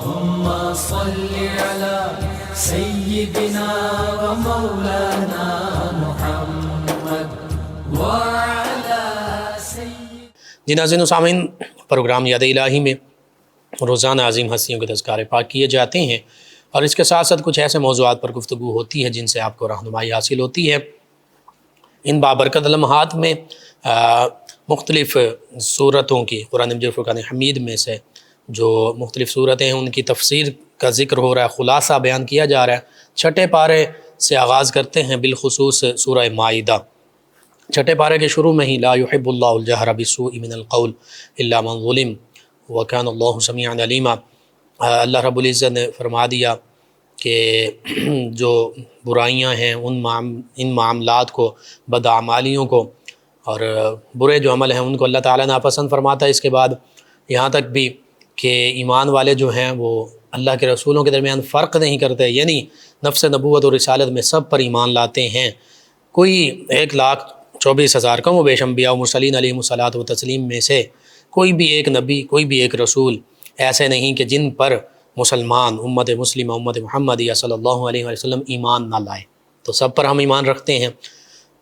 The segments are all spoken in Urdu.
اللهم صل على سيدنا ومولانا محمد وعلى جی ناظرین و سامعین، پروگرام یاد الہی میں روزانہ عظیم ہستیوں کے تذکارے پاک کیے جاتے ہیں، اور اس کے ساتھ ساتھ کچھ ایسے موضوعات پر گفتگو ہوتی ہے جن سے آپ کو رہنمائی حاصل ہوتی ہے۔ ان بابرکت لمحات میں مختلف صورتوں کی قرآن مجید فرقان حمید میں سے جو مختلف صورتیں ہیں ان کی تفسیر کا ذکر ہو رہا ہے، خلاصہ بیان کیا جا رہا ہے۔ چھٹے پارے سے آغاز کرتے ہیں، بالخصوص سورہ مائدہ۔ چھٹے پارے کے شروع میں ہی لا يحب اللہ الجہر بالسوء من القول الا من ظلم وکان اللہ سمیعا علیما، اللہ رب العزت نے فرما دیا کہ جو برائیاں ہیں ان معاملات کو، بدعمالیوں کو اور برے جو عمل ہیں ان کو اللہ تعالیٰ ناپسند فرماتا ہے۔ اس کے بعد یہاں تک بھی کہ ایمان والے جو ہیں وہ اللہ کے رسولوں کے درمیان فرق نہیں کرتے، یعنی نفس نبوت اور رسالت میں سب پر ایمان لاتے ہیں۔ کوئی 1,24,000 کم و بیش انبیاء و مرسلین علیہم الصلاۃ و تسلیم میں سے کوئی بھی ایک نبی، کوئی بھی ایک رسول ایسے نہیں کہ جن پر مسلمان امت مسلمہ، امت محمدیہ صلی اللہ علیہ وسلم ایمان نہ لائے، تو سب پر ہم ایمان رکھتے ہیں۔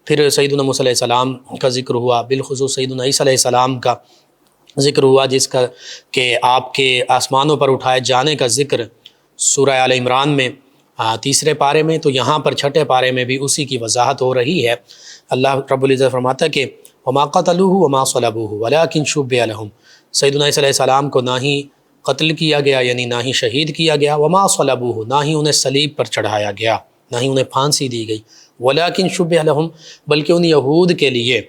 پھر سیدنا موسیٰ علیہ السلام کا ذکر ہوا، بالخصوص سیدنا عیسیٰ علیہ السلام کا ذکر ہوا، جس کا کہ آپ کے آسمانوں پر اٹھائے جانے کا ذکر سورہ آل عمران میں 3 پارے میں، تو یہاں پر 6 پارے میں بھی اسی کی وضاحت ہو رہی ہے۔ اللہ رب العزت فرماتا ہے کہ وما قتلوه وما صلبوه ولكن شبه لهم، سیدنا عیسیٰ علیہ السلام کو نہ ہی قتل کیا گیا، یعنی نہ ہی شہید کیا گیا، وما صلبوه، نہ ہی انہیں صلیب پر چڑھایا گیا، نہ ہی انہیں پھانسی دی گئی، ولكن شبه لهم، بلکہ ان یہود کے لیے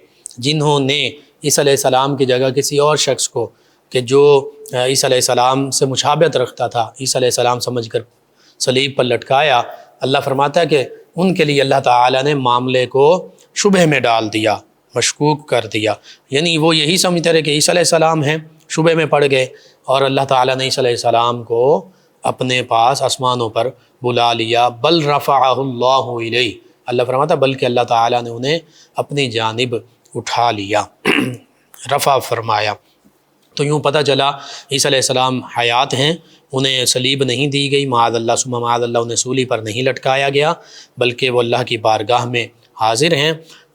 جنہوں نے عیسیٰ علیہ السلام کی جگہ کسی اور شخص کو کہ جو عیسیٰ علیہ السلام سے مشابہت رکھتا تھا، عیسیٰ علیہ السلام سمجھ کر صلیب پر لٹکایا، اللہ فرماتا ہے کہ ان کے لیے اللہ تعالیٰ نے معاملے کو شبہ میں ڈال دیا، مشکوک کر دیا، یعنی وہ یہی سمجھتے رہے کہ عیسیٰ علیہ السلام ہیں، شبہ میں پڑ گئے، اور اللہ تعالیٰ نے عیسیٰ علیہ السلام کو اپنے پاس آسمانوں پر بلا لیا۔ بل رفعہ اللہ الیہ، اللہ فرماتا بلکہ اللہ تعالیٰ نے انہیں اپنی جانب اٹھا لیا، رفع فرمایا۔ تو یوں پتہ چلا عیسیٰ علیہ السلام حیات ہیں، انہیں صلیب نہیں دی گئی، معاذ اللہ ثم معاذ اللہ، انہیں سولی پر نہیں لٹکایا گیا، بلکہ وہ اللہ کی بارگاہ میں حاضر ہیں،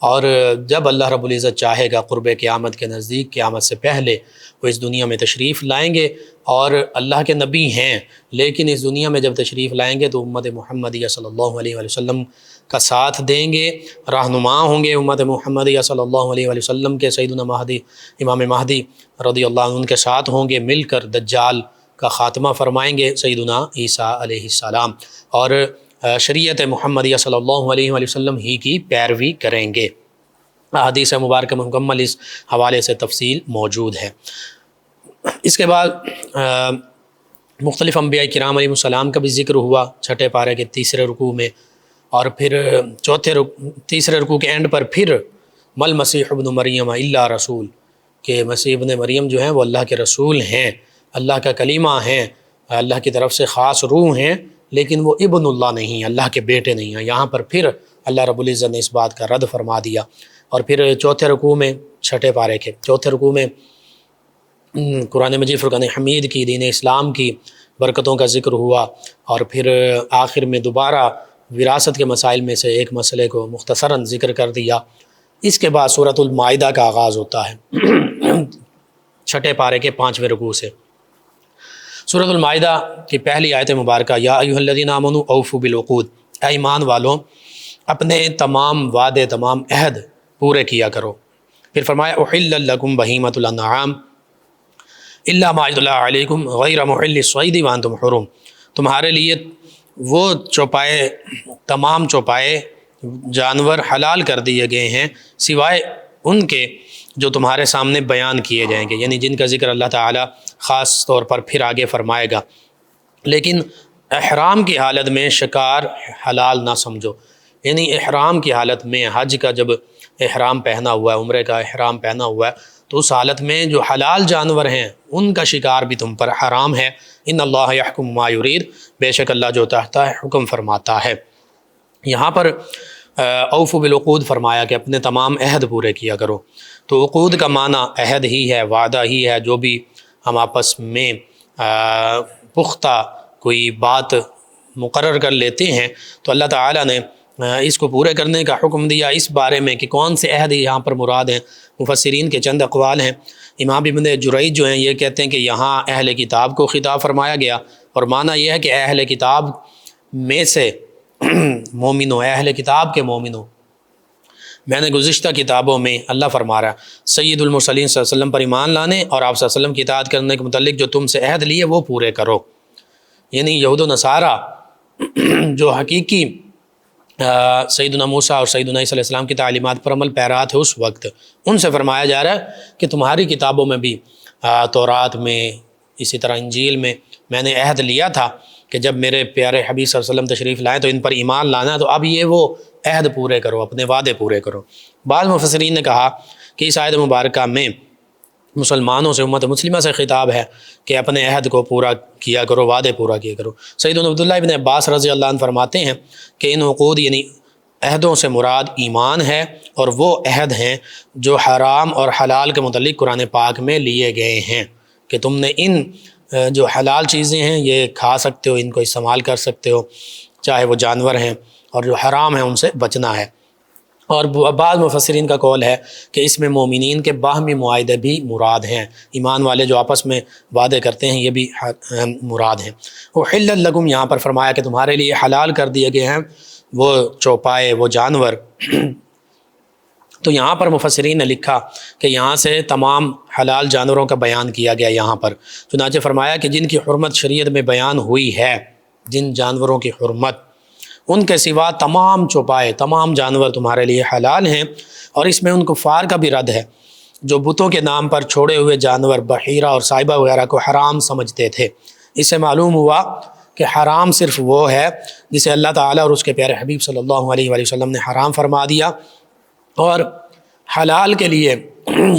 اور جب اللہ رب العزت چاہے گا قرب قیامت کے نزدیک، قیامت سے پہلے وہ اس دنیا میں تشریف لائیں گے، اور اللہ کے نبی ہیں لیکن اس دنیا میں جب تشریف لائیں گے تو امت محمدیہ صلی اللہ علیہ وسلم کا ساتھ دیں گے، رہنما ہوں گے امت محمدیہ صلی اللہ علیہ وسلم کے، سیدنا مہدی، امام مہدی رضی اللہ عنہ ان کے ساتھ ہوں گے، مل کر دجال کا خاتمہ فرمائیں گے سیدنا عیسیٰ علیہ السلام، اور شریعت محمدیہ صلی اللہ علیہ وسلم ہی کی پیروی کریں گے۔ احادیث مبارکہ میں مکمل اس حوالے سے تفصیل موجود ہے۔ اس کے بعد مختلف انبیاء کرام علیہ السلام کا بھی ذکر ہوا 6 پارے کے 3 رکوع میں، اور پھر 3 رکوع کے اینڈ پر پھر مل مسیح ابن مریم الا رسول، کہ مسیح ابن مریم جو ہیں وہ اللہ کے رسول ہیں، اللہ کا کلمہ ہیں، اللہ کی طرف سے خاص روح ہیں، لیکن وہ ابن اللہ نہیں، اللہ کے بیٹے نہیں ہیں۔ یہاں پر پھر اللہ رب العزت نے اس بات کا رد فرما دیا۔ اور پھر 4 رکوع میں 6 پارے کے 4 رکوع میں قرآن مجید فرقان حمید کی، دین اسلام کی برکتوں کا ذکر ہوا، اور پھر آخر میں دوبارہ وراثت کے مسائل میں سے ایک مسئلے کو مختصراً ذکر کر دیا۔ اس کے بعد سورۃ المائدہ کا آغاز ہوتا ہے 6 پارے کے 5ویں رکوع سے۔ سورۃ المائدہ کی پہلی آیت مبارکہ یا ایھا الذین آمنوا اوفوا بالعقود، اے ایمان والوں اپنے تمام وعدے، تمام عہد پورے کیا کرو۔ پھر فرمایا احل لکم بہیمۃ الانعام الا ما یتلی علیکم غیر محل الصید وانتم حرم، تمہارے لیے وہ چوپائے، تمام چوپائے جانور حلال کر دیے گئے ہیں سوائے ان کے جو تمہارے سامنے بیان کیے جائیں گے، یعنی جن کا ذکر اللہ تعالیٰ خاص طور پر پھر آگے فرمائے گا۔ لیکن احرام کی حالت میں شکار حلال نہ سمجھو، یعنی احرام کی حالت میں، حج کا جب احرام پہنا ہوا ہے، عمرے کا احرام پہنا ہوا ہے، تو اس حالت میں جو حلال جانور ہیں ان کا شکار بھی تم پر حرام ہے۔ ان اللہ یحکم ما یرید، بے شک اللہ جو چاہتا ہے حکم فرماتا ہے۔ یہاں پر اوفوا بالعقود فرمایا کہ اپنے تمام عہد پورے کیا کرو، تو عقود کا معنی عہد ہی ہے، وعدہ ہی ہے، جو بھی ہم آپس میں پختہ کوئی بات مقرر کر لیتے ہیں تو اللہ تعالیٰ نے اس کو پورے کرنے کا حکم دیا۔ اس بارے میں کہ کون سے عہد یہاں پر مراد ہیں، مفسرین کے چند اقوال ہیں۔ امام ابن جریج جو ہیں یہ کہتے ہیں کہ یہاں اہل کتاب کو خطاب فرمایا گیا، اور معنی یہ ہے کہ اہل کتاب میں سے مومنوں، اہل کتاب کے مومنوں، میں نے گزشتہ کتابوں میں اللہ فرما رہا ہے سید المرسلین صلی اللہ علیہ وسلم پر ایمان لانے اور آپ صلی اللہ علیہ وسلم کی اطاعت کرنے کے متعلق جو تم سے عہد لیے وہ پورے کرو۔ یعنی یہود و نصارہ جو حقیقی سیدنا موسیٰ اور سیدنا عیسیٰ علیہ السلام کی تعلیمات پر عمل پیرا تھے اس وقت، ان سے فرمایا جا رہا ہے کہ تمہاری کتابوں میں بھی، تورات میں، اسی طرح انجیل میں نے عہد لیا تھا کہ جب میرے پیارے حبیب صلی اللہ علیہ وسلم تشریف لائیں تو ان پر ایمان لانا، تو اب یہ وہ عہد پورے کرو، اپنے وعدے پورے کرو۔ بعض مفسرین نے کہا کہ اس آیت مبارکہ میں مسلمانوں سے، امت مسلمہ سے خطاب ہے کہ اپنے عہد کو پورا کیا کرو، وعدے پورا کیا کرو۔ سیدنا عبداللہ ابن عباس رضی اللہ عنہ فرماتے ہیں کہ ان عقود یعنی عہدوں سے مراد ایمان ہے، اور وہ عہد ہیں جو حرام اور حلال کے متعلق قرآن پاک میں لیے گئے ہیں کہ تم نے ان جو حلال چیزیں ہیں یہ کھا سکتے ہو، ان کو استعمال کر سکتے ہو، چاہے وہ جانور ہیں، اور جو حرام ہیں ان سے بچنا ہے۔ اور بعض مفسرین کا قول ہے کہ اس میں مومنین کے باہمی معاہدے بھی مراد ہیں، ایمان والے جو آپس میں وعدے کرتے ہیں یہ بھی مراد ہیں۔ احلت لکم یہاں پر فرمایا کہ تمہارے لیے حلال کر دیے گئے ہیں وہ چوپائے، وہ جانور۔ تو یہاں پر مفسرین نے لکھا کہ یہاں سے تمام حلال جانوروں کا بیان کیا گیا یہاں پر، چنانچہ فرمایا کہ جن کی حرمت شریعت میں بیان ہوئی ہے، جن جانوروں کی حرمت، ان کے سوا تمام چوپائے، تمام جانور تمہارے لیے حلال ہیں۔ اور اس میں ان کفار کا بھی رد ہے جو بتوں کے نام پر چھوڑے ہوئے جانور، بحیرہ اور صائبہ وغیرہ کو حرام سمجھتے تھے۔ اس سے معلوم ہوا کہ حرام صرف وہ ہے جسے اللہ تعالیٰ اور اس کے پیارے حبیب صلی اللہ علیہ وآلہ وسلم نے حرام فرما دیا، اور حلال کے لیے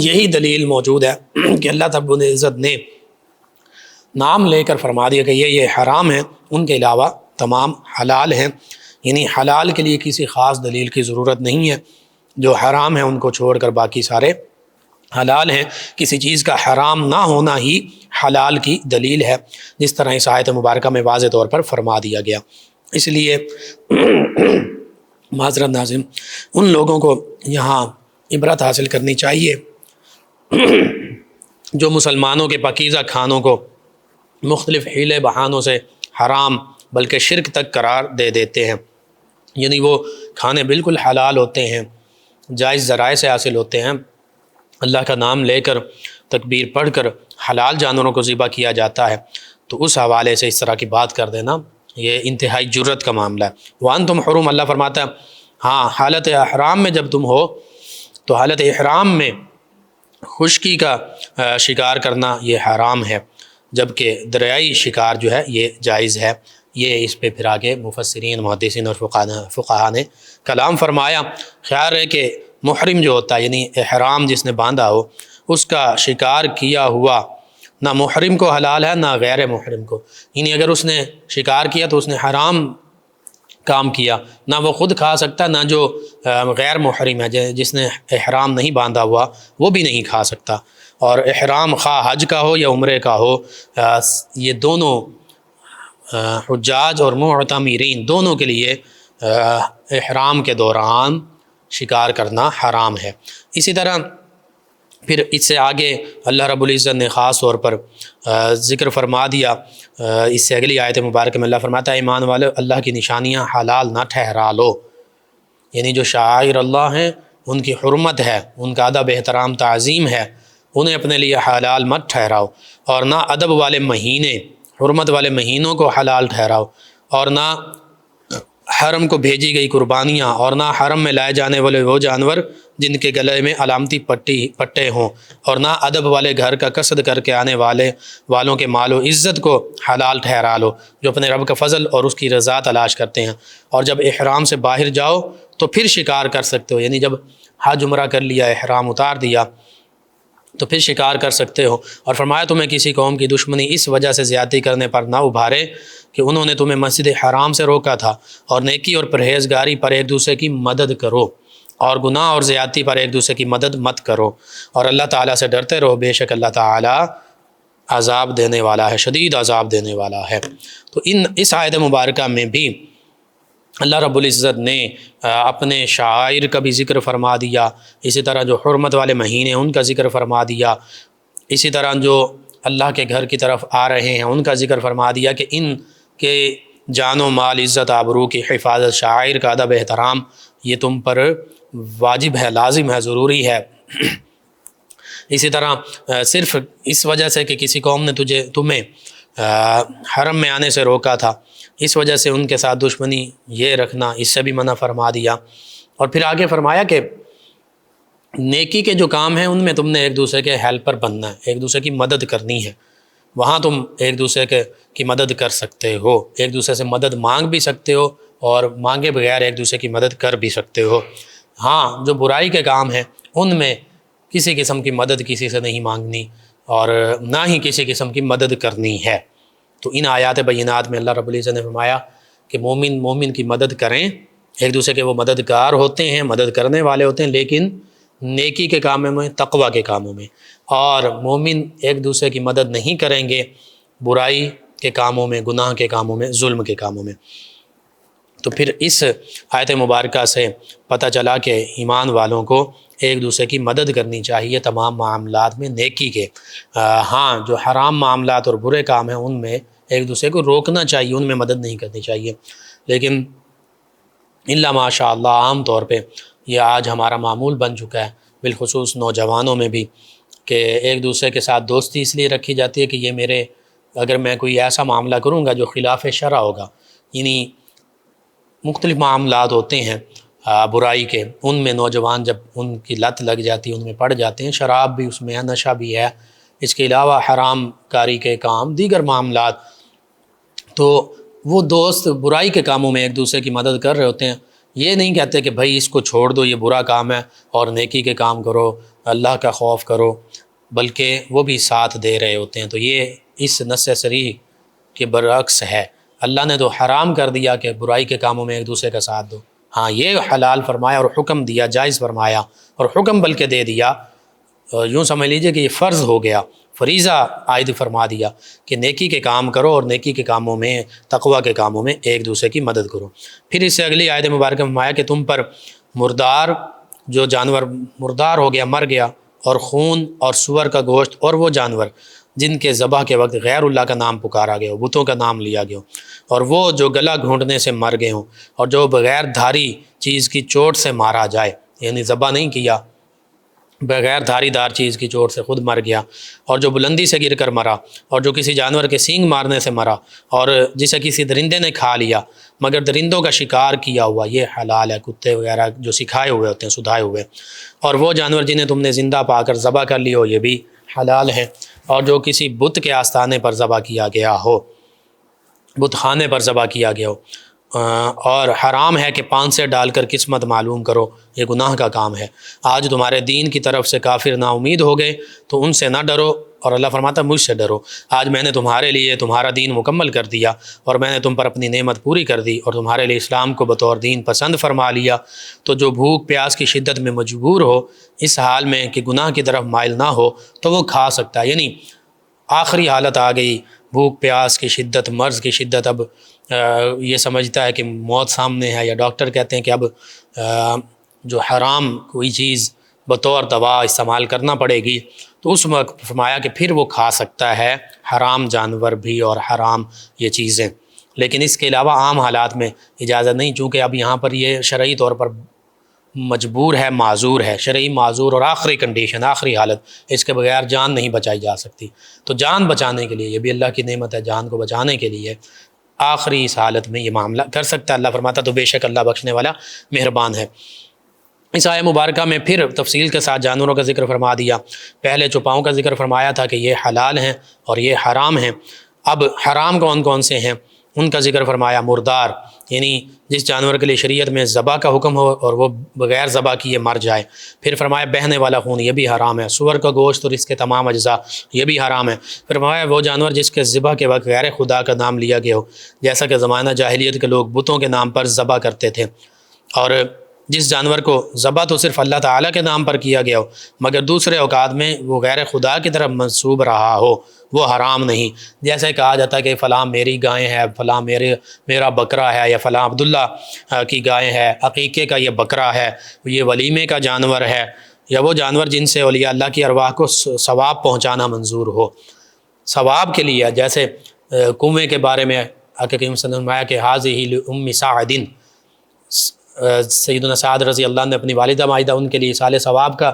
یہی دلیل موجود ہے کہ اللہ رب العزت نے نام لے کر فرما دیا کہ یہ حرام ہیں، ان کے علاوہ تمام حلال ہیں۔ یعنی حلال کے لیے کسی خاص دلیل کی ضرورت نہیں ہے، جو حرام ہیں ان کو چھوڑ کر باقی سارے حلال ہیں۔ کسی چیز کا حرام نہ ہونا ہی حلال کی دلیل ہے، جس طرح اس آیت مبارکہ میں واضح طور پر فرما دیا گیا۔ اس لیے معذرت ناظم، ان لوگوں کو یہاں عبرت حاصل کرنی چاہیے جو مسلمانوں کے پاکیزہ کھانوں کو مختلف حیلے بہانوں سے حرام بلکہ شرک تک قرار دے دیتے ہیں۔ یعنی وہ کھانے بالکل حلال ہوتے ہیں، جائز ذرائع سے حاصل ہوتے ہیں، اللہ کا نام لے کر تکبیر پڑھ کر حلال جانوروں کو ذبح کیا جاتا ہے، تو اس حوالے سے اس طرح کی بات کر دینا یہ انتہائی جرت کا معاملہ ہے۔ وَأَنْتُمْ حُرُمٌ، اللہ فرماتا ہے ہاں حالت احرام میں جب تم ہو تو حالت احرام میں خشکی کا شکار کرنا یہ حرام ہے، جبکہ دریائی شکار جو ہے یہ جائز ہے۔ یہ اس پہ پھر آگے مفسرین، محدثین اور فقہاء نے کلام فرمایا۔ خیال ہے کہ محرم جو ہوتا ہے یعنی احرام جس نے باندھا ہو، اس کا شکار کیا ہوا نہ محرم کو حلال ہے نہ غیر محرم کو۔ یعنی اگر اس نے شکار کیا تو اس نے حرام کام کیا، نہ وہ خود کھا سکتا، نہ جو غیر محرم ہے جس نے احرام نہیں باندھا ہوا وہ بھی نہیں کھا سکتا۔ اور احرام خواہ حج کا ہو یا عمرے کا ہو، یہ دونوں حجاج اور معتمرین دونوں کے لیے احرام کے دوران شکار کرنا حرام ہے۔ اسی طرح پھر اس سے آگے اللہ رب العزت نے خاص طور پر ذکر فرما دیا، اس سے اگلی آیت مبارکہ میں اللہ فرماتا ہے ایمان والے اللہ کی نشانیاں حلال نہ ٹھہرا لو۔ یعنی جو شعائر اللہ ہیں ان کی حرمت ہے، ان کا ادب احترام تعظیم ہے، انہیں اپنے لیے حلال مت ٹھہراؤ، اور نہ ادب والے مہینے، حرمت والے مہینوں کو حلال ٹھہراؤ، اور نہ حرم کو بھیجی گئی قربانیاں، اور نہ حرم میں لائے جانے والے وہ جانور جن کے گلے میں علامتی پٹے ہوں، اور نہ ادب والے گھر کا قصد کر کے آنے والوں کے مال و عزت کو حلال ٹھہرا لو، جو اپنے رب کا فضل اور اس کی رضا تلاش کرتے ہیں۔ اور جب احرام سے باہر جاؤ تو پھر شکار کر سکتے ہو، یعنی جب حج عمرہ کر لیا، احرام اتار دیا تو پھر شکار کر سکتے ہو۔ اور فرمایا تمہیں کسی قوم کی دشمنی اس وجہ سے زیادتی کرنے پر نہ ابھارے کہ انہوں نے تمہیں مسجد حرام سے روکا تھا، اور نیکی اور پرہیزگاری پر ایک دوسرے کی مدد کرو، اور گناہ اور زیادتی پر ایک دوسرے کی مدد مت کرو، اور اللہ تعالیٰ سے ڈرتے رہو، بے شک اللہ تعالیٰ عذاب دینے والا ہے، شدید عذاب دینے والا ہے۔ تو اس آیت مبارکہ میں بھی اللہ رب العزت نے اپنے شعائر کا بھی ذکر فرما دیا، اسی طرح جو حرمت والے مہینے ان کا ذکر فرما دیا، اسی طرح جو اللہ کے گھر کی طرف آ رہے ہیں ان کا ذکر فرما دیا کہ ان کے جان و مال، عزت آبرو کی حفاظت، شعائر کا ادب احترام یہ تم پر واجب ہے، لازم ہے، ضروری ہے۔ اسی طرح صرف اس وجہ سے کہ کسی قوم نے تمہیں حرم میں آنے سے روکا تھا، اس وجہ سے ان کے ساتھ دشمنی یہ رکھنا، اس سے بھی منع فرما دیا۔ اور پھر آگے فرمایا کہ نیکی کے جو کام ہیں ان میں تم نے ایک دوسرے کے ہیلپر بننا ہے، ایک دوسرے کی مدد کرنی ہے، وہاں تم ایک دوسرے کی مدد کر سکتے ہو، ایک دوسرے سے مدد مانگ بھی سکتے ہو اور مانگے بغیر ایک دوسرے کی مدد کر بھی سکتے ہو۔ ہاں جو برائی کے کام ہیں ان میں کسی قسم کی مدد کسی سے نہیں مانگنی اور نہ ہی کسی قسم کی مدد کرنی ہے۔ تو ان آیات بینات میں اللہ رب العزت نے فرمایا کہ مومن کی مدد کریں، ایک دوسرے کے وہ مددگار ہوتے ہیں، مدد کرنے والے ہوتے ہیں، لیکن نیکی کے کاموں میں، تقوی کے کاموں میں، اور مومن ایک دوسرے کی مدد نہیں کریں گے برائی کے کاموں میں، گناہ کے کاموں میں، ظلم کے کاموں میں۔ تو پھر اس آیت مبارکہ سے پتہ چلا کہ ایمان والوں کو ایک دوسرے کی مدد کرنی چاہیے تمام معاملات میں نیکی کے۔ ہاں جو حرام معاملات اور برے کام ہیں ان میں ایک دوسرے کو روکنا چاہیے، ان میں مدد نہیں کرنی چاہیے، لیکن الا ماشاء اللہ عام طور پہ یہ آج ہمارا معمول بن چکا ہے، بالخصوص نوجوانوں میں بھی، کہ ایک دوسرے کے ساتھ دوستی اس لیے رکھی جاتی ہے کہ اگر میں کوئی ایسا معاملہ کروں گا جو خلاف شرع ہوگا، یعنی مختلف معاملات ہوتے ہیں برائی کے، ان میں نوجوان جب ان کی لت لگ جاتی ہے ان میں پڑ جاتے ہیں، شراب بھی اس میں ہے، نشہ بھی ہے، اس کے علاوہ حرام کاری کے کام، دیگر معاملات، تو وہ دوست برائی کے کاموں میں ایک دوسرے کی مدد کر رہے ہوتے ہیں، یہ نہیں کہتے کہ بھائی اس کو چھوڑ دو یہ برا کام ہے اور نیکی کے کام کرو، اللہ کا خوف کرو، بلکہ وہ بھی ساتھ دے رہے ہوتے ہیں۔ تو یہ اس نص صریح کے برعکس ہے، اللہ نے تو حرام کر دیا کہ برائی کے کاموں میں ایک دوسرے کا ساتھ دو، ہاں یہ حلال فرمایا اور حکم دیا، جائز فرمایا اور حکم بلکہ دے دیا، یوں سمجھ لیجئے کہ یہ فرض ہو گیا، فریضہ عائد فرما دیا کہ نیکی کے کام کرو اور نیکی کے کاموں میں، تقوی کے کاموں میں ایک دوسرے کی مدد کرو۔ پھر اس سے اگلی آیت مبارکہ میں فرمایا کہ تم پر مردار، جو جانور مردار ہو گیا، مر گیا، اور خون اور سور کا گوشت، اور وہ جانور جن کے ذبح کے وقت غیر اللہ کا نام پکارا گیا ہو، بتوں کا نام لیا گیا ہو، اور وہ جو گلا گھونٹنے سے مر گئے ہوں، اور جو بغیر دھاری چیز کی چوٹ سے مارا جائے، یعنی ذبح نہیں کیا، بغیر دھاری دار چیز کی چوٹ سے خود مر گیا، اور جو بلندی سے گر کر مرا، اور جو کسی جانور کے سینگ مارنے سے مرا، اور جسے کسی درندے نے کھا لیا مگر درندوں کا شکار کیا ہوا، یہ حلال ہے، کتے وغیرہ جو سکھائے ہوئے ہوتے ہیں، سدھائے ہوئے، اور وہ جانور جنہیں تم نے زندہ پا کر ذبح کر لی ہو، یہ بھی حلال ہے، اور جو کسی بت کے آستانے پر ذبح کیا گیا ہو، بت خانے پر ذبح کیا گیا ہو، اور حرام ہے کہ پانسے ڈال کر قسمت معلوم کرو، یہ گناہ کا کام ہے۔ آج تمہارے دین کی طرف سے کافر نا امید ہو گئے تو ان سے نہ ڈرو، اور اللہ فرماتا مجھ سے ڈرو، آج میں نے تمہارے لیے تمہارا دین مکمل کر دیا، اور میں نے تم پر اپنی نعمت پوری کر دی، اور تمہارے لیے اسلام کو بطور دین پسند فرما لیا۔ تو جو بھوک پیاس کی شدت میں مجبور ہو، اس حال میں کہ گناہ کی طرف مائل نہ ہو، تو وہ کھا سکتا ہے، یعنی آخری حالت آ گئی، بھوک پیاس کی شدت، مرض کی شدت، اب یہ سمجھتا ہے کہ موت سامنے ہے، یا ڈاکٹر کہتے ہیں کہ اب جو حرام کوئی چیز بطور دوا استعمال کرنا پڑے گی، تو اس وقت فرمایا کہ پھر وہ کھا سکتا ہے حرام جانور بھی اور حرام یہ چیزیں، لیکن اس کے علاوہ عام حالات میں اجازت نہیں، چونکہ اب یہاں پر یہ شرعی طور پر مجبور ہے، معذور ہے، شرعی معذور، اور آخری کنڈیشن، آخری حالت، اس کے بغیر جان نہیں بچائی جا سکتی۔ تو جان بچانے کے لیے، یہ بھی اللہ کی نعمت ہے، جان کو بچانے کے لیے آخری اس حالت میں یہ معاملہ کر سکتا ہے۔ اللہ فرماتا تو بے شک اللہ بخشنے والا مہربان ہے۔ اس آیہ مبارکہ میں پھر تفصیل کے ساتھ جانوروں کا ذکر فرما دیا، پہلے چوپاؤں کا ذکر فرمایا تھا کہ یہ حلال ہیں اور یہ حرام ہیں، اب حرام کون کون سے ہیں ان کا ذکر فرمایا۔ مردار، یعنی جس جانور کے لیے شریعت میں ذبح کا حکم ہو اور وہ بغیر ذبح کیے مر جائے۔ پھر فرمایا بہنے والا خون، یہ بھی حرام ہے۔ سور کا گوشت اور اس کے تمام اجزاء، یہ بھی حرام ہے۔ پھر فرمایا وہ جانور جس کے ذبح کے وقت غیر خدا کا نام لیا گیا ہو، جیسا کہ زمانہ جاہلیت کے لوگ بتوں کے نام پر ذبح کرتے تھے، اور جس جانور کو ذبح تو صرف اللہ تعالیٰ کے نام پر کیا گیا ہو مگر دوسرے اوقات میں وہ غیر خدا کی طرف منسوب رہا ہو وہ حرام نہیں. جیسے کہا جاتا ہے کہ فلاں میری گائے ہے، فلاں میرا بکرا ہے، یا فلاں عبداللہ کی گائے ہے، عقیقے کا یہ بکرا ہے، یہ ولیمے کا جانور ہے، یا وہ جانور جن سے اولیاء اللہ کی ارواح کو ثواب پہنچانا منظور ہو. ثواب کے لیے جیسے کنویں کے بارے میں آقا کریم صلی اللہ علیہ وسلم نے کہ حاذہ لأم سعد، سیدنا سعد رضی اللہ عنہ نے اپنی والدہ مائدہ ان کے لیے سال ثواب کا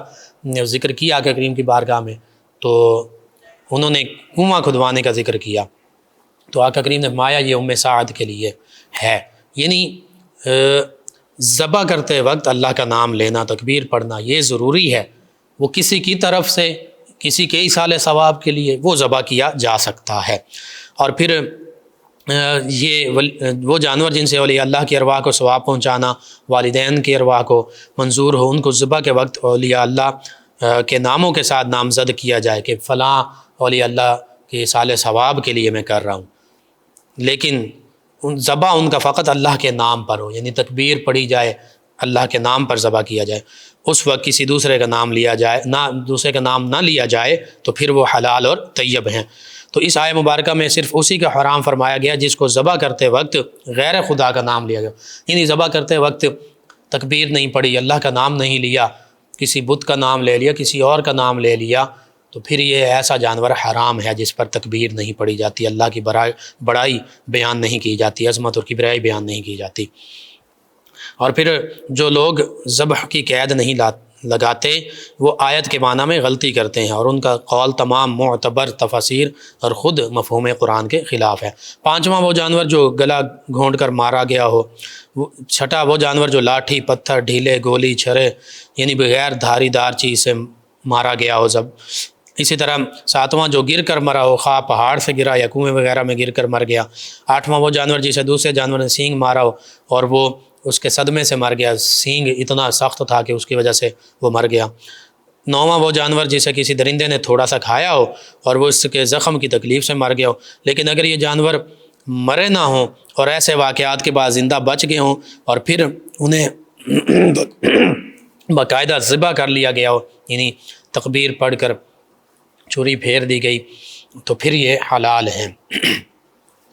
ذکر کیا آقا کریم کی بارگاہ میں، تو انہوں نے کنواں کھدوانے کا ذکر کیا، تو آقا کریم نے فرمایا یہ ام سعد کے لیے ہے. یعنی ذبح کرتے وقت اللہ کا نام لینا، تکبیر پڑھنا یہ ضروری ہے. وہ کسی کی طرف سے کسی کے ایصال ثواب کے لیے وہ ذبح کیا جا سکتا ہے. اور پھر یہ وہ جانور جن سے اولیاء اللہ کی ارواح کو ثواب پہنچانا، والدین کی ارواح کو منظور ہو، ان کو ذبح کے وقت اولیاء اللہ کے ناموں کے ساتھ نامزد کیا جائے کہ فلاں اولیاء اللہ کے ایصال ثواب کے لیے میں کر رہا ہوں، لیکن ذبح ان کا فقط اللہ کے نام پر ہو، یعنی تکبیر پڑھی جائے، اللہ کے نام پر ذبح کیا جائے. اس وقت کسی دوسرے کا نام لیا جائے نہ، دوسرے کا نام نہ لیا جائے تو پھر وہ حلال اور طیب ہیں. تو اس آیہ مبارکہ میں صرف اسی کا حرام فرمایا گیا جس کو ذبح کرتے وقت غیر خدا کا نام لیا گیا، یعنی ذبح کرتے وقت تکبیر نہیں پڑھی، اللہ کا نام نہیں لیا، کسی بت کا نام لے لیا، کسی اور کا نام لے لیا، تو پھر یہ ایسا جانور حرام ہے جس پر تکبیر نہیں پڑھی جاتی، اللہ کی بڑائی بیان نہیں کی جاتی، عظمت اور کبریائی بیان نہیں کی جاتی. اور پھر جو لوگ ذبح کی قید نہیں لگاتے وہ آیت کے معنی میں غلطی کرتے ہیں، اور ان کا قول تمام معتبر تفاسیر اور خود مفہوم قرآن کے خلاف ہے. پانچواں وہ جانور جو گلا گھونٹ کر مارا گیا ہو. چھٹا وہ جانور جو لاٹھی، پتھر، ڈھیلے، گولی، چھرے یعنی بغیر دھاری دار چیز سے مارا گیا ہو. اسی طرح ساتواں جو گر کر مرا ہو، خواہ پہاڑ سے گرا یا کنویں وغیرہ میں گر کر مر گیا. آٹھواں وہ جانور جسے دوسرے جانور نے سینگ مارا ہو اور وہ اس کے صدمے سے مر گیا، سینگ اتنا سخت تھا کہ اس کی وجہ سے وہ مر گیا. نوواں وہ جانور جسے کسی درندے نے تھوڑا سا کھایا ہو اور وہ اس کے زخم کی تکلیف سے مر گیا ہو. لیکن اگر یہ جانور مرے نہ ہوں اور ایسے واقعات کے بعد زندہ بچ گئے ہوں اور پھر انہیں باقاعدہ ذبح کر لیا گیا ہو، یعنی تکبیر پڑھ کر چھری پھیر دی گئی، تو پھر یہ حلال ہیں.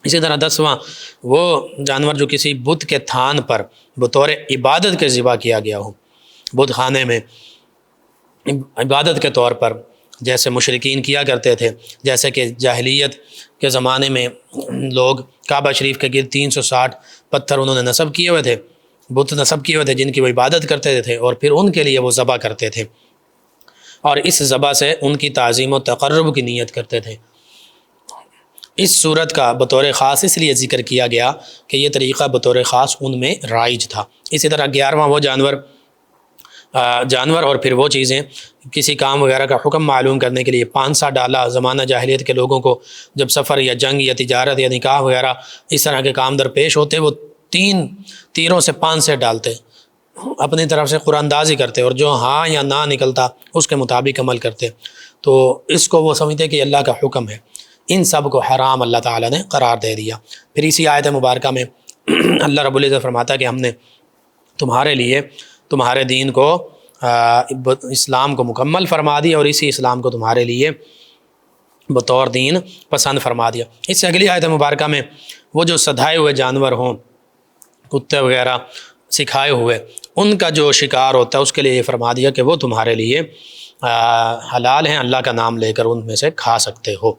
اسی طرح 10واں وہ جانور جو کسی بت کے تھان پر بطور عبادت کے ذبح کیا گیا ہو، بت خانے میں عبادت کے طور پر، جیسے مشرکین کیا کرتے تھے. جیسے کہ جاہلیت کے زمانے میں لوگ کعبہ شریف کے گرد 360 پتھر انہوں نے نصب کیے ہوئے تھے، بت نصب کیے ہوئے تھے جن کی وہ عبادت کرتے تھے، اور پھر ان کے لیے وہ ذبح کرتے تھے، اور اس ذبح سے ان کی تعظیم و تقرب کی نیت کرتے تھے. اس صورت کا بطور خاص اس لیے ذکر کیا گیا کہ یہ طریقہ بطور خاص ان میں رائج تھا. اسی طرح 11واں وہ جانور اور پھر وہ چیزیں کسی کام وغیرہ کا حکم معلوم کرنے کے لیے پانسا ڈالا. زمانہ جاہلیت کے لوگوں کو جب سفر یا جنگ یا تجارت یا نکاح وغیرہ اس طرح کے کام درپیش ہوتے، وہ 3 تیروں سے پانسے ڈالتے، اپنی طرف سے قرآن اندازی کرتے، اور جو ہاں یا نہ نکلتا اس کے مطابق عمل کرتے. تو اس کو وہ سمجھتے کہ اللہ کا حکم ہے. ان سب کو حرام اللہ تعالیٰ نے قرار دے دیا. پھر اسی آیت مبارکہ میں اللہ رب العزت فرماتا ہے کہ ہم نے تمہارے لیے تمہارے دین کو اسلام کو مکمل فرما دیا، اور اسی اسلام کو تمہارے لیے بطور دین پسند فرما دیا. اس سے اگلی آیت مبارکہ میں وہ جو سدھائے ہوئے جانور ہوں، کتے وغیرہ سکھائے ہوئے، ان کا جو شکار ہوتا ہے اس کے لیے یہ فرما دیا کہ وہ تمہارے لیے حلال ہیں، اللہ کا نام لے کر ان میں سے کھا سکتے ہو.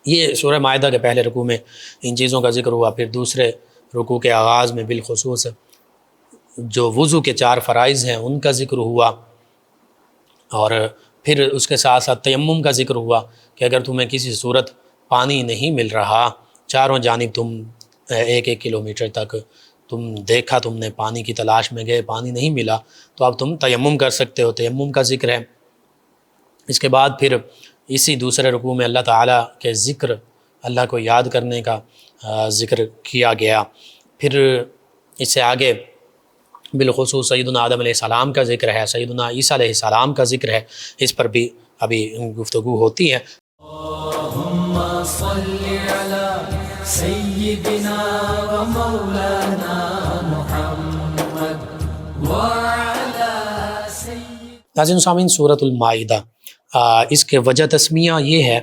یہ سورہ مائدہ کے پہلے رکوع میں ان چیزوں کا ذکر ہوا. پھر دوسرے رکوع کے آغاز میں بالخصوص جو وضو کے 4 فرائض ہیں ان کا ذکر ہوا، اور پھر اس کے ساتھ ساتھ تیمم کا ذکر ہوا کہ اگر تمہیں کسی صورت پانی نہیں مل رہا، چاروں جانب تم 1-1 کلومیٹر تک تم دیکھا، تم نے پانی کی تلاش میں گئے، پانی نہیں ملا، تو اب تم تیمم کر سکتے ہو. تیمم کا ذکر ہے. اس کے بعد پھر اسی دوسرے رکوع میں اللہ تعالیٰ کے ذکر، اللہ کو یاد کرنے کا ذکر کیا گیا. پھر اس سے آگے بالخصوص سیدنا آدم علیہ السلام کا ذکر ہے، سیدنا عیسیٰ علیہ السلام کا ذکر ہے. اس پر بھی ابھی گفتگو ہوتی ہے. اللہم صلی علی سیدنا و مولانا محمد ناظرین سامعین، سورۃ المائدہ اس کے وجہ تسمیہ یہ ہے،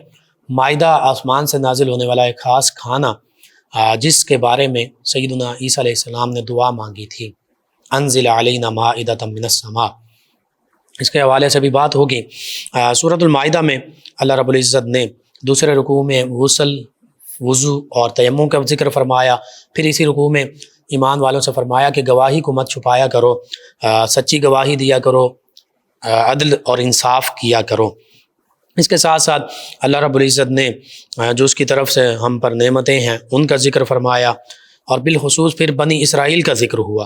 مائدہ آسمان سے نازل ہونے والا ایک خاص کھانا جس کے بارے میں سیدنا عیسیٰ علیہ السلام نے دعا مانگی تھی، انزل علینا مائدۃ من السماء، اس کے حوالے سے بھی بات ہوگی۔ سورۃ المائدہ میں اللہ رب العزت نے دوسرے رکوع میں غسل، وضو اور تیمم کا ذکر فرمایا، پھر اسی رکوع میں ایمان والوں سے فرمایا کہ گواہی کو مت چھپایا کرو، سچی گواہی دیا کرو، عدل اور انصاف کیا کرو۔ اس کے ساتھ ساتھ اللہ رب العزت نے جو اس کی طرف سے ہم پر نعمتیں ہیں ان کا ذکر فرمایا، اور بالخصوص پھر بنی اسرائیل کا ذکر ہوا،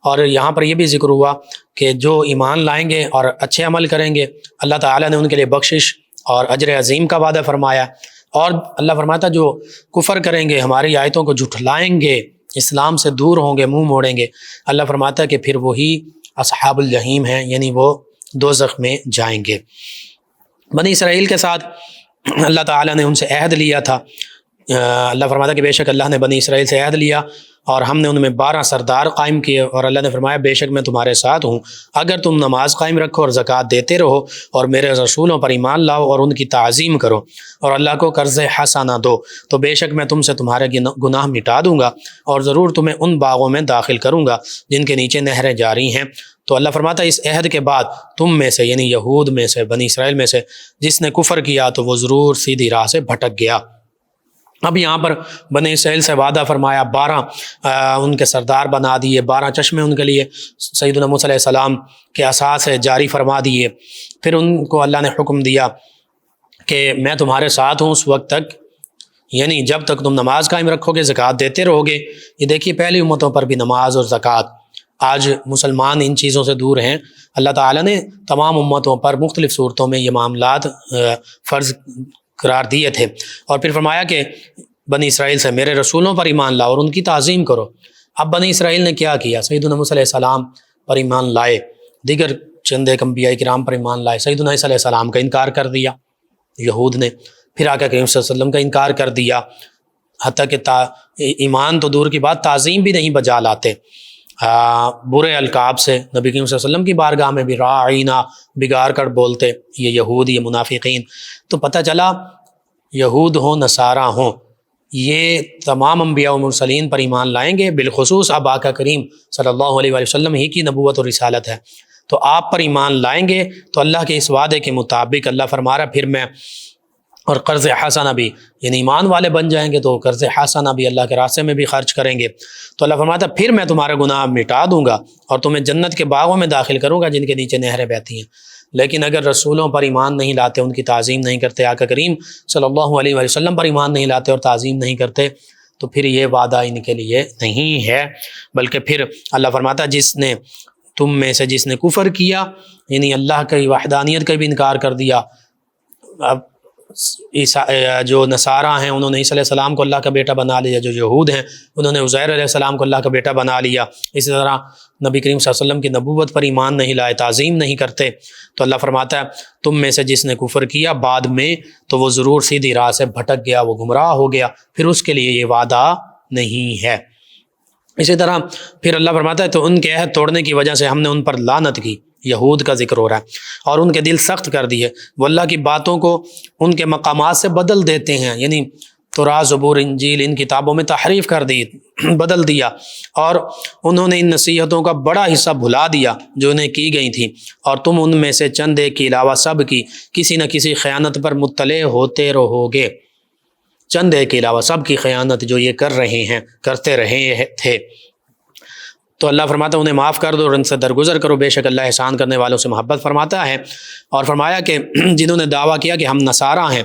اور یہاں پر یہ بھی ذکر ہوا کہ جو ایمان لائیں گے اور اچھے عمل کریں گے اللہ تعالیٰ نے ان کے لیے بخشش اور اجر عظیم کا وعدہ فرمایا، اور اللہ فرماتا جو کفر کریں گے، ہماری آیتوں کو جھٹلائیں گے، اسلام سے دور ہوں گے، منہ موڑیں گے، اللہ فرماتا کہ پھر وہی اصحاب الجحیم ہیں، یعنی وہ دوزخ میں جائیں گے۔ بنی اسرائیل کے ساتھ اللہ تعالیٰ نے ان سے عہد لیا تھا، اللہ فرماتا کہ بے شک اللہ نے بنی اسرائیل سے عہد لیا اور ہم نے ان میں 12 سردار قائم کیے، اور اللہ نے فرمایا بے شک میں تمہارے ساتھ ہوں اگر تم نماز قائم رکھو اور زکوٰۃ دیتے رہو اور میرے رسولوں پر ایمان لاؤ اور ان کی تعظیم کرو اور اللہ کو قرض حسنہ دو، تو بے شک میں تم سے تمہارے گناہ مٹا دوں گا اور ضرور تمہیں ان باغوں میں داخل کروں گا جن کے نیچے نہریں جاری ہیں۔ تو اللہ فرماتا ہے اس عہد کے بعد تم میں سے، یعنی یہود میں سے، بنی اسرائیل میں سے جس نے کفر کیا تو وہ ضرور سیدھی راہ سے بھٹک گیا۔ اب یہاں پر بنی اسرائیل سے وعدہ فرمایا، 12 ان کے سردار بنا دیے، 12 چشمے ان کے لیے سیدنا موسیٰ علیہ السلام کے اساس جاری فرما دیے، پھر ان کو اللہ نے حکم دیا کہ میں تمہارے ساتھ ہوں اس وقت تک، یعنی جب تک تم نماز قائم رکھو گے، زکوٰۃ دیتے رہو گے۔ یہ دیکھیے پہلی امتوں پر بھی نماز اور زکوٰۃ، آج مسلمان ان چیزوں سے دور ہیں، اللہ تعالیٰ نے تمام امتوں پر مختلف صورتوں میں یہ معاملات فرض قرار دیے تھے، اور پھر فرمایا کہ بنی اسرائیل سے میرے رسولوں پر ایمان لاؤ اور ان کی تعظیم کرو۔ اب بنی اسرائیل نے کیا کیا؟ سیدنا موسیٰ علیہ السلام پر ایمان لائے، دیگر چند ایک انبیاء کرام پر ایمان لائے، سیدنا عیسیٰ علیہ السلام کا انکار کر دیا یہود نے، پھر آقا کریم صلی اللہ علیہ وسلم کا انکار کر دیا، حتیٰ کہ ایمان تو دور کی بات، تعظیم بھی نہیں بجا لاتے، برے القاب سے نبی کریم صلی اللہ علیہ وسلم کی بارگاہ میں بھی راعینا بگاڑ کر بولتے یہ یہود، یہ منافقین۔ تو پتہ چلا یہود ہوں نصارہ ہوں، یہ تمام انبیاء و مرسلین پر ایمان لائیں گے، بالخصوص اب آقا کریم صلی اللہ علیہ وسلم ہی کی نبوت اور رسالت ہے، تو آپ پر ایمان لائیں گے تو اللہ کے اس وعدے کے مطابق اللہ فرما رہا پھر میں، اور قرض حسنہ بھی، یعنی ایمان والے بن جائیں گے تو قرض حسنہ بھی اللہ کے راستے میں بھی خرچ کریں گے، تو اللہ فرماتا پھر میں تمہارے گناہ مٹا دوں گا اور تمہیں جنت کے باغوں میں داخل کروں گا جن کے نیچے نہریں بہتی ہیں۔ لیکن اگر رسولوں پر ایمان نہیں لاتے، ان کی تعظیم نہیں کرتے، آقا کریم صلی اللہ علیہ وسلم پر ایمان نہیں لاتے اور تعظیم نہیں کرتے، تو پھر یہ وعدہ ان کے لیے نہیں ہے، بلکہ پھر اللہ فرماتا جس نے تم میں سے جس نے کفر کیا، یعنی اللہ کی وحدانیت کا بھی انکار کر دیا، اب جو نصارہ ہیں انہوں نے عیسیٰ علیہ السلام کو اللہ کا بیٹا بنا لیا، جو یہود ہیں انہوں نے عزیر علیہ السلام کو اللہ کا بیٹا بنا لیا، اسی طرح نبی کریم صلی اللہ علیہ وسلم کی نبوت پر ایمان نہیں لائے، تعظیم نہیں کرتے، تو اللہ فرماتا ہے تم میں سے جس نے کفر کیا بعد میں تو وہ ضرور سیدھی راہ سے بھٹک گیا، وہ گمراہ ہو گیا، پھر اس کے لیے یہ وعدہ نہیں ہے۔ اسی طرح پھر اللہ فرماتا ہے تو ان کے عہد توڑنے کی وجہ سے ہم نے ان پر لعنت کی، یہود کا ذکر ہو رہا ہے، اور ان کے دل سخت کر دیے، وہ اللہ کی باتوں کو ان کے مقامات سے بدل دیتے ہیں، یعنی تورات، زبور، انجیل ان کتابوں میں تحریف کر دی، بدل دیا، اور انہوں نے ان نصیحتوں کا بڑا حصہ بھلا دیا جو انہیں کی گئی تھیں، اور تم ان میں سے چند ایک کے علاوہ سب کی کسی نہ کسی خیانت پر مطلع ہوتے رہو گے، چند ایک کے علاوہ سب کی خیانت جو یہ کر رہے ہیں، کرتے رہے تھے، تو اللہ فرماتا ہے انہیں معاف کر دو اور ان سے درگزر کرو، بے شک اللہ احسان کرنے والوں سے محبت فرماتا ہے۔ اور فرمایا کہ جنہوں نے دعویٰ کیا کہ ہم نصارہ ہیں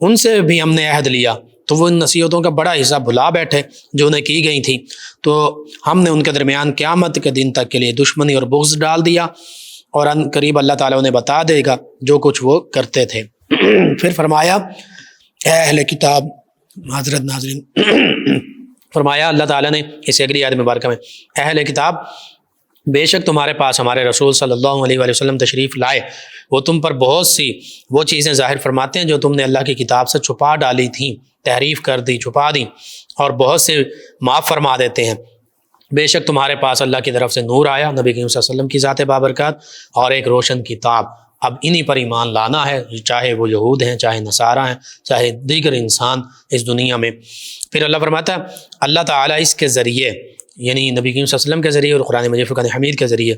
ان سے بھی ہم نے عہد لیا، تو وہ ان نصیحتوں کا بڑا حصہ بھلا بیٹھے جو انہیں کی گئی تھی، تو ہم نے ان کے درمیان قیامت کے دن تک کے لیے دشمنی اور بغض ڈال دیا، اور ان قریب اللہ تعالیٰ انہیں بتا دے گا جو کچھ وہ کرتے تھے۔ پھر فرمایا اے اہل کتاب، معذرت ناظرین، فرمایا اللہ تعالیٰ نے اس اگلی آیت مبارکہ میں، اہل کتاب بے شک تمہارے پاس ہمارے رسول صلی اللہ علیہ وسلم تشریف لائے، وہ تم پر بہت سی وہ چیزیں ظاہر فرماتے ہیں جو تم نے اللہ کی کتاب سے چھپا ڈالی تھیں، تحریف کر دی، چھپا دی، اور بہت سے معاف فرما دیتے ہیں، بے شک تمہارے پاس اللہ کی طرف سے نور آیا، نبی کریم صلی اللہ علیہ وسلم کی ذات بابرکات، اور ایک روشن کتاب۔ اب انہی پر ایمان لانا ہے، چاہے وہ یہود ہیں، چاہے نصارہ ہیں، چاہے دیگر انسان اس دنیا میں۔ پھر اللہ فرماتا ہے اللہ تعالیٰ اس کے ذریعے، یعنی نبی کریم صلی اللہ علیہ وسلم کے ذریعے اور قرآن مجید فرقان حمید کے ذریعے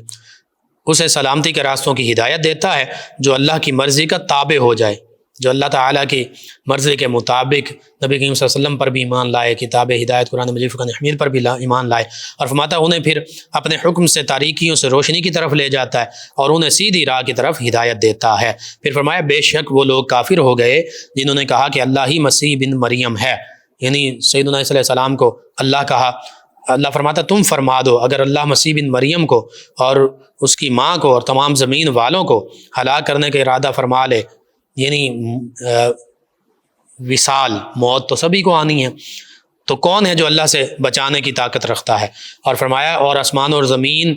اسے سلامتی کے راستوں کی ہدایت دیتا ہے، جو اللہ کی مرضی کا تابع ہو جائے، جو اللہ تعالیٰ کی مرضی کے مطابق نبی کریم صلی اللہ علیہ وسلم پر بھی ایمان لائے، کتاب ہدایت قرآن مجید فرقان حمید پر بھی ایمان لائے، اور فرماتا انہیں پھر اپنے حکم سے تاریکیوں سے روشنی کی طرف لے جاتا ہے اور انہیں سیدھی راہ کی طرف ہدایت دیتا ہے۔ پھر فرمایا بے شک وہ لوگ کافر ہو گئے جنہوں نے کہا کہ اللہ ہی مسیح بن مریم ہے، یعنی سیدنا عیسیٰ علیہ السلام کو اللہ کہا۔ اللہ فرماتا تم فرما دو اگر اللہ مسیح بن مریم کو اور اس کی ماں کو اور تمام زمین والوں کو ہلاک کرنے کا ارادہ فرما لے، یعنی وصال موت تو سبھی کو آنی ہے، تو کون ہے جو اللہ سے بچانے کی طاقت رکھتا ہے؟ اور فرمایا اور آسمان اور زمین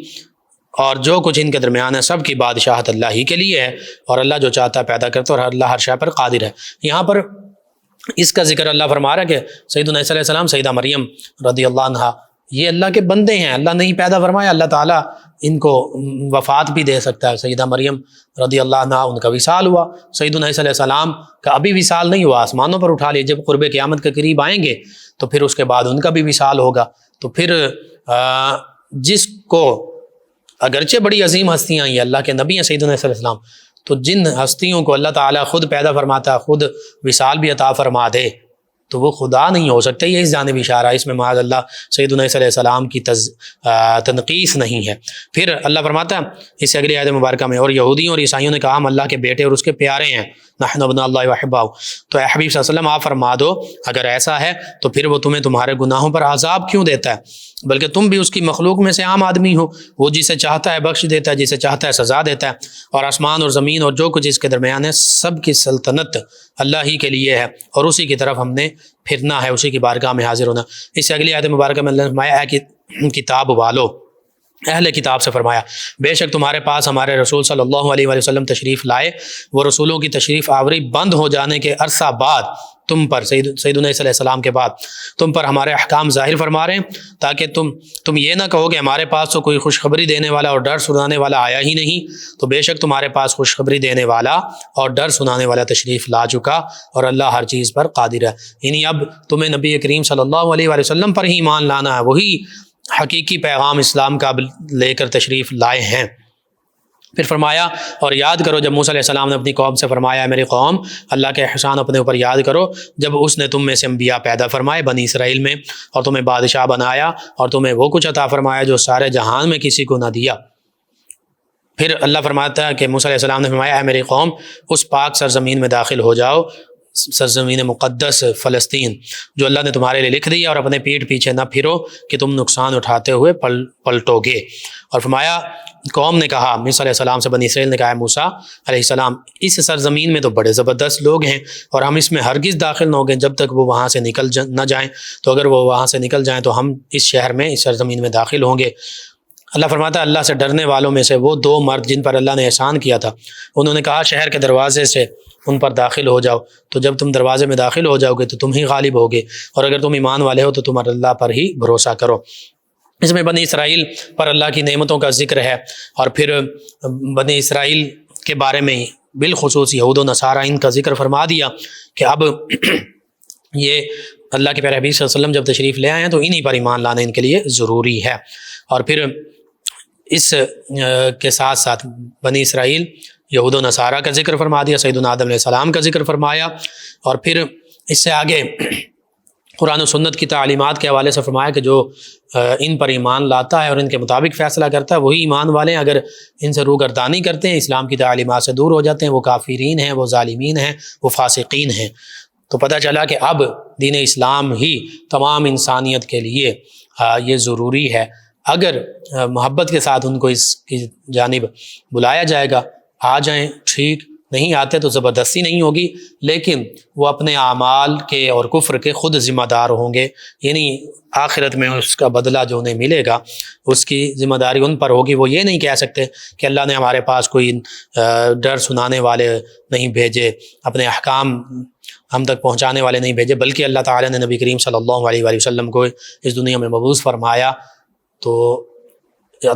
اور جو کچھ ان کے درمیان ہے سب کی بادشاہت اللہ ہی کے لیے ہے، اور اللہ جو چاہتا ہے پیدا کرتا ہے، اور اللہ ہر شے پر قادر ہے۔ یہاں پر اس کا ذکر اللہ فرما رہا ہے کہ سیدنا عیسیٰ علیہ السلام، سیدہ مریم رضی اللہ عنہا یہ اللہ کے بندے ہیں، اللہ نہیں پیدا فرمایا، اللہ تعالیٰ ان کو وفات بھی دے سکتا ہے۔ سیدہ مریم رضی اللہ عنہا ان کا وصال ہوا، سیدنا عیسیٰ علیہ السلام کا ابھی وصال نہیں ہوا، آسمانوں پر اٹھا لیے، جب قرب قیامت کے قریب آئیں گے تو پھر اس کے بعد ان کا بھی وصال ہوگا۔ تو پھر جس کو اگرچہ بڑی عظیم ہستیاں ہیں، اللہ کے نبی ہیں سیدنا عیسیٰ علیہ السلام، تو جن ہستیوں کو اللہ تعالیٰ خود پیدا فرماتا ہے، خود وصال بھی عطا فرما دے، تو وہ خدا نہیں ہو سکتے، یہ اس جانب اشارہ ہے، اس میں معاذ اللہ سیدنا عیسیٰ علیہ السلام کی تنقیص نہیں ہے۔ پھر اللہ فرماتا ہے اس سے اگلی آیت مبارکہ میں اور یہودیوں اور عیسائیوں نے کہا ہم اللہ کے بیٹے اور اس کے پیارے ہیں، نحن ابناء اللہ وحباؤ، تو اے حبیب صلی اللہ علیہ وسلم آپ فرما دو اگر ایسا ہے تو پھر وہ تمہیں تمہارے گناہوں پر عذاب کیوں دیتا ہے، بلکہ تم بھی اس کی مخلوق میں سے عام آدمی ہو، وہ جسے چاہتا ہے بخش دیتا ہے، جسے چاہتا ہے سزا دیتا ہے، اور آسمان اور زمین اور جو کچھ اس کے درمیان ہے سب کی سلطنت اللہ ہی کے لیے ہے، اور اسی کی طرف ہم نے پھرنا ہے، اسی کی بارگاہ میں حاضر ہونا۔ اس سے اگلی آیت مبارکہ میں اللہ نے فرمایا اے کتاب والو، اہل کتاب سے فرمایا بے شک تمہارے پاس ہمارے رسول صلی اللہ علیہ وآلہ وسلم تشریف لائے، وہ رسولوں کی تشریف آوری بند ہو جانے کے عرصہ بعد تم پر، سیدنا عیسیٰ علیہ السلام کے بعد تم پر ہمارے احکام ظاہر فرما رہے ہیں، تاکہ تم یہ نہ کہو کہ ہمارے پاس تو کوئی خوشخبری دینے والا اور ڈر سنانے والا آیا ہی نہیں، تو بے شک تمہارے پاس خوشخبری دینے والا اور ڈر سنانے والا تشریف لا چکا، اور اللہ ہر چیز پر قادر ہے۔ یعنی اب تمہیں نبی کریم صلی اللہ علیہ وآلہ وسلم پر ہی ایمان لانا ہے، وہی حقیقی پیغام اسلام کا لے کر تشریف لائے ہیں۔ پھر فرمایا اور یاد کرو جب موسیٰ علیہ السلام نے اپنی قوم سے فرمایا میری قوم اللہ کے احسان اپنے اوپر یاد کرو، جب اس نے تم میں سے انبیاء پیدا فرمائے بنی اسرائیل میں، اور تمہیں بادشاہ بنایا اور تمہیں وہ کچھ عطا فرمایا جو سارے جہان میں کسی کو نہ دیا۔ پھر اللہ فرماتا ہے کہ موسیٰ علیہ السلام نے فرمایا اے میری قوم اس پاک سرزمین میں داخل ہو جاؤ، سرزمین مقدس فلسطین جو اللہ نے تمہارے لیے لکھ دی، اور اپنے پیٹ پیچھے نہ پھرو کہ تم نقصان اٹھاتے ہوئے پلٹو گے۔ اور فرمایا قوم نے کہا، موسیٰ علیہ السلام سے بنی اسرائیل نے کہا موسیٰ علیہ السلام اس سرزمین میں تو بڑے زبردست لوگ ہیں اور ہم اس میں ہرگز داخل نہ ہوں گے جب تک وہ وہاں سے نکل نہ جائیں، تو اگر وہ وہاں سے نکل جائیں تو ہم اس شہر میں اس سرزمین میں داخل ہوں گے۔ اللہ فرماتا ہے اللہ سے ڈرنے والوں میں سے وہ دو مرد جن پر اللہ نے احسان کیا تھا، انہوں نے کہا شہر کے دروازے سے ان پر داخل ہو جاؤ، تو جب تم دروازے میں داخل ہو جاؤ گے تو تم ہی غالب ہوگے، اور اگر تم ایمان والے ہو تو تم اللہ پر ہی بھروسہ کرو۔ اس میں بنی اسرائیل پر اللہ کی نعمتوں کا ذکر ہے، اور پھر بنی اسرائیل کے بارے میں بالخصوص یہود و نصارہ ان کا ذکر فرما دیا کہ اب یہ اللہ کے پیارے حبیب صلی اللہ علیہ وسلم جب تشریف لے آئے ہیں تو انہی پر ایمان لانا ان کے لیے ضروری ہے۔ اور پھر اس کے ساتھ ساتھ بنی اسرائیل یہود و نصارہ کا ذکر فرما دیا، سیدنا آدم علیہ السلام کا ذکر فرمایا، اور پھر اس سے آگے قرآن و سنت کی تعلیمات کے حوالے سے فرمایا کہ جو ان پر ایمان لاتا ہے اور ان کے مطابق فیصلہ کرتا ہے وہی ایمان والے ہیں، اگر ان سے روگردانی کرتے ہیں اسلام کی تعلیمات سے دور ہو جاتے ہیں وہ کافرین ہیں، وہ ظالمین ہیں، وہ فاسقین ہیں۔ تو پتہ چلا کہ اب دین اسلام ہی تمام انسانیت کے لیے یہ ضروری ہے، اگر محبت کے ساتھ ان کو اس کی جانب بلایا جائے گا آ جائیں، ٹھیک، نہیں آتے تو زبردستی نہیں ہوگی، لیکن وہ اپنے اعمال کے اور کفر کے خود ذمہ دار ہوں گے، یعنی آخرت میں اس کا بدلہ جو انہیں ملے گا اس کی ذمہ داری ان پر ہوگی۔ وہ یہ نہیں کہہ سکتے کہ اللہ نے ہمارے پاس کوئی ڈر سنانے والے نہیں بھیجے، اپنے احکام ہم تک پہنچانے والے نہیں بھیجے، بلکہ اللہ تعالیٰ نے نبی کریم صلی اللہ علیہ وآلہ وسلم کو اس دنیا میں مبعوث فرمایا تو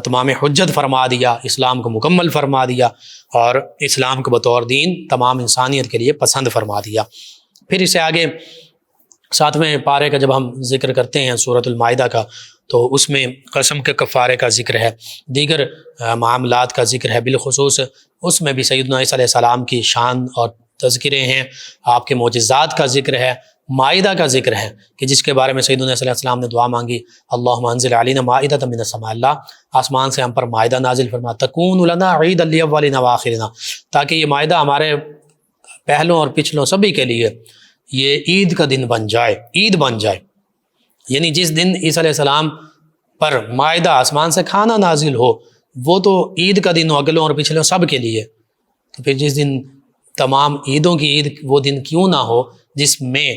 تمام حجت فرما دیا، اسلام کو مکمل فرما دیا اور اسلام کو بطور دین تمام انسانیت کے لیے پسند فرما دیا۔ پھر اسے آگے 7ویں پارے کا جب ہم ذکر کرتے ہیں سورۃ المائدہ کا، تو اس میں قسم کے کفارے کا ذکر ہے، دیگر معاملات کا ذکر ہے، بالخصوص اس میں بھی سیدنا عیسیٰ علیہ السلام کی شان اور تذکرے ہیں، آپ کے معجزات کا ذکر ہے، مائدہ کا ذکر ہے کہ جس کے بارے میں سیدنا عیسیٰ علیہ السلام نے دعا مانگی، اللہم انزل علینا مائدۃ من السماء، اللہ آسمان سے ہم پر مائدہ نازل فرما، تکون لنا عیدا لاولنا وآخرنا، تاکہ یہ مائدہ ہمارے پہلوں اور پچھلوں سبھی کے لیے یہ عید کا دن بن جائے، عید بن جائے۔ یعنی جس دن عیسیٰ علیہ السلام پر مائدہ آسمان سے کھانا نازل ہو وہ تو عید کا دن ہو اگلوں اور پچھلوں سب کے لیے، تو پھر جس دن تمام عیدوں کی عید وہ دن کیوں نہ ہو جس میں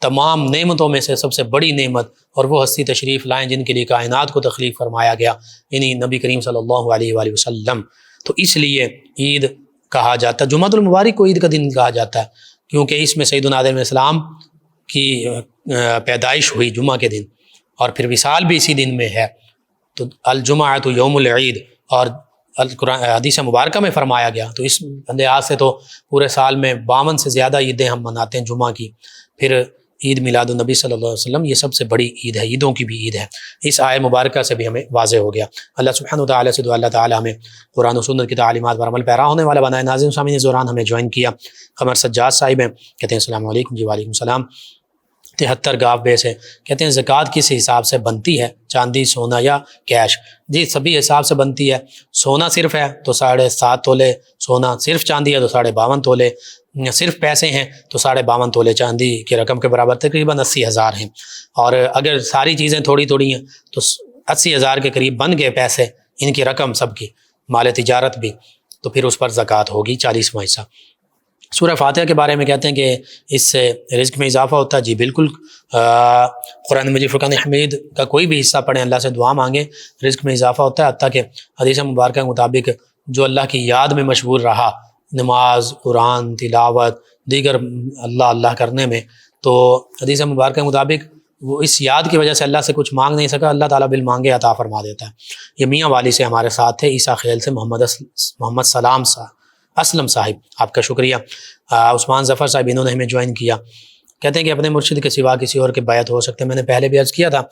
تمام نعمتوں میں سے سب سے بڑی نعمت اور وہ ہستی تشریف لائیں جن کے لیے کائنات کو تخلیق فرمایا گیا، یعنی نبی کریم صلی اللہ علیہ وآلہ وسلم۔ تو اس لیے عید کہا جاتا ہے، جمعۃ المبارک کو عید کا دن کہا جاتا ہے کیونکہ اس میں سیدنا آدم علیہ السلام کی پیدائش ہوئی جمعہ کے دن، اور پھر وصال بھی اسی دن میں ہے۔ تو الجمعۃ یوم العید، اور القرآن حدیث مبارکہ میں فرمایا گیا، تو اس انداز سے تو پورے سال میں 52 سے زیادہ عیدیں ہم مناتے ہیں جمعہ کی۔ پھر عید میلاد النبی صلی اللہ علیہ وسلم یہ سب سے بڑی عید ہے، عیدوں کی بھی عید ہے، اس آیت مبارکہ سے بھی ہمیں واضح ہو گیا۔ اللہ سبحانہ وتعالی سے دعا اللہ تعالی ہمیں قرآن و سنت کی تعلیمات پر عمل پیرا ہونے والا بنائے۔ ناظرین سامعین زوران ہمیں جوائن کیا قمر سجاد صاحب ہیں، کہتے ہیں السلام علیکم۔ جی وعلیکم السلام۔ 73 گاف بیس ہے، کہتے ہیں زکوٰۃ کس حساب سے بنتی ہے، چاندی، سونا یا کیش؟ جی سبھی حساب سے بنتی ہے، سونا صرف ہے تو 7.5 تولے سونا، صرف چاندی ہے تو 52.5 تولے، صرف پیسے ہیں تو 52.5 تولے چاندی کی رقم کے برابر تقریباً 80,000 ہیں، اور اگر ساری چیزیں تھوڑی تھوڑی ہیں تو 80,000 کے قریب بن گئے پیسے، ان کی رقم سب کی، مال تجارت بھی، تو پھر اس پر زکوٰۃ ہوگی 40واں حصہ۔ سورہ فاتحہ کے بارے میں کہتے ہیں کہ اس سے رزق میں اضافہ ہوتا ہے۔ جی بالکل، قرآن مجید فرقان حمید کا کوئی بھی حصہ پڑھیں، اللہ سے دعا مانگیں، رزق میں اضافہ ہوتا ہے، حتیٰ کہ حدیث مبارکہ کے مطابق جو اللہ کی یاد میں مشغول رہا، نماز، قرآن تلاوت، دیگر اللہ کرنے میں، تو حدیث مبارکہ کے مطابق وہ اس یاد کی وجہ سے اللہ سے کچھ مانگ نہیں سکا، اللہ تعالیٰ بالمانگے عطا فرما دیتا ہے۔ یہ میاں والی سے ہمارے ساتھ تھے، عیسیٰ خیل سے محمد سلام اسلم صاحب، آپ کا شکریہ۔ عثمان ظفر صاحب انہوں نے ہمیں جوائن کیا، کہتے ہیں کہ اپنے مرشد کے سوا کسی اور کے بیعت ہو سکتے ہیں۔ میں نے پہلے بھی عرض کیا تھا،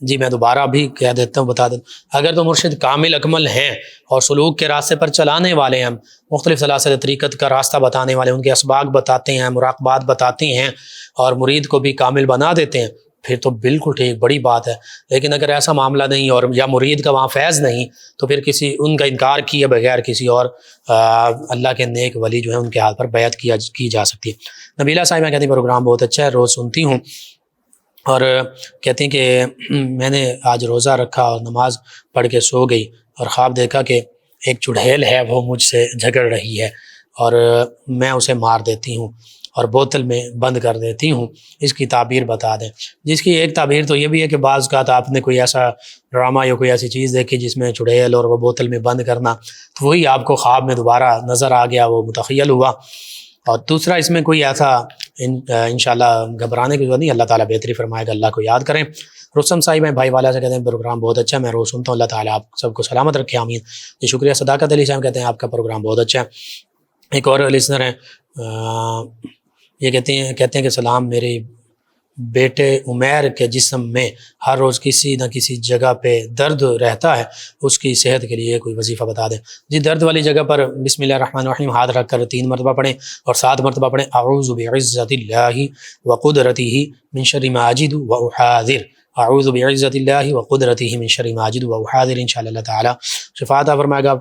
جی میں دوبارہ بھی کہہ دیتا ہوں، بتا دیتا ہوں، اگر تو مرشد کامل اکمل ہیں اور سلوک کے راستے پر چلانے والے ہیں، مختلف سلاسل طریقت کا راستہ بتانے والے، ان کے اسباق بتاتے ہیں، مراقبات بتاتے ہیں اور مرید کو بھی کامل بنا دیتے ہیں، پھر تو بالکل ٹھیک، بڑی بات ہے۔ لیکن اگر ایسا معاملہ نہیں اور یا مرید کا وہاں فیض نہیں، تو پھر کسی ان کا انکار کیے بغیر کسی اور اللہ کے نیک ولی جو ہے ان کے ہاتھ پر بیعت کی جا سکتی ہے۔ نبیلہ صاحبہ کہتی ہیں پروگرام بہت اچھا ہے، روز سنتی ہوں، اور کہتے ہیں کہ میں نے آج روزہ رکھا اور نماز پڑھ کے سو گئی اور خواب دیکھا کہ ایک چڑھیل ہے وہ مجھ سے جھگڑ رہی ہے اور میں اسے مار دیتی ہوں اور بوتل میں بند کر دیتی ہوں، اس کی تعبیر بتا دیں۔ جس کی ایک تعبیر تو یہ بھی ہے کہ بعض اوقات آپ نے کوئی ایسا ڈرامہ یا کوئی ایسی چیز دیکھی جس میں چڑیل اور وہ بوتل میں بند کرنا، تو وہی آپ کو خواب میں دوبارہ نظر آ گیا، وہ متخیل ہوا۔ اور دوسرا اس میں کوئی ایسا انشاءاللہ گھبرانے کی ضرورت نہیں، اللہ تعالیٰ بہتری فرمائے گا، اللہ کو یاد کریں۔ رستم صاحب ہیں بھائی والا سے، کہتے ہیں پروگرام بہت اچھا ہے، میں روز سنتا ہوں، اللہ تعالیٰ آپ سب کو سلامت رکھے، آمین۔ جی شکریہ۔ صداقت علی صاحب کہتے ہیں آپ کا پروگرام بہت اچھا ہے۔ ایک اور لسنر ہیں، یہ کہتے ہیں کہ سلام، میرے بیٹے عمیر کے جسم میں ہر روز کسی نہ کسی جگہ پہ درد رہتا ہے، اس کی صحت کے لیے کوئی وظیفہ بتا دیں۔ جی درد والی جگہ پر بسم اللہ الرحمن الرحیم ہاتھ رکھ کر 3 مرتبہ پڑھیں اور 7 مرتبہ پڑھیں، اعوذ بعزت اللہ وقدرتہ من شر ما اجد واحاذر، اعوذ بعزت اللہ وقدرتہ من شر ما اجد واحاذر، انشاءاللہ اللہ تعالیٰ شفا عطا فرمائے گا۔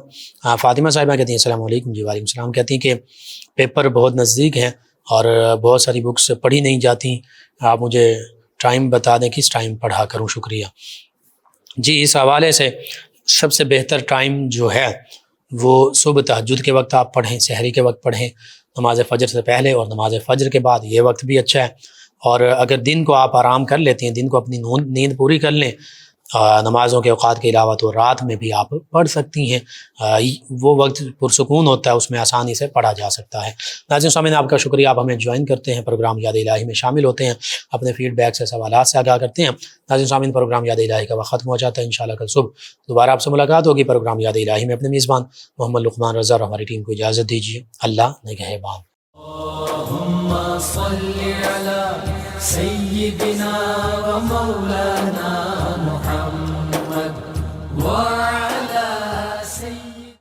فاطمہ صاحبہ کہتی ہیں السلام علیکم۔ جی وعلیکم السلام۔ کہتی ہیں کہ پیپر بہت نزدیک ہیں اور بہت ساری بکس پڑھی نہیں جاتی، آپ مجھے ٹائم بتا دیں کس ٹائم پڑھا کروں، شکریہ۔ جی اس حوالے سے سب سے بہتر ٹائم جو ہے وہ صبح تہجد کے وقت آپ پڑھیں، سحری کے وقت پڑھیں، نماز فجر سے پہلے اور نماز فجر کے بعد، یہ وقت بھی اچھا ہے۔ اور اگر دن کو آپ آرام کر لیتے ہیں، دن کو اپنی نیند پوری کر لیں نمازوں کے اوقات کے علاوہ تو رات میں بھی آپ پڑھ سکتی ہیں، وہ وقت پرسکون ہوتا ہے، اس میں آسانی سے پڑھا جا سکتا ہے۔ ناظرین سامعین، آپ کا شکریہ، آپ ہمیں جوائن کرتے ہیں، پروگرام یاد الہی میں شامل ہوتے ہیں، اپنے فیڈ بیک سے سوالات سے آگاہ کرتے ہیں۔ ناظرین سامعین، پروگرام یاد الہی کا وقت ختم ہو جاتا ہے، انشاءاللہ کل صبح دوبارہ آپ سے ملاقات ہوگی پروگرام یاد الہی میں۔ اپنے میزبان محمد لقمان رضا اور ہماری ٹیم کو اجازت دیجیے، اللہ نگہبان۔ اللهم صل على سيدنا ومولانا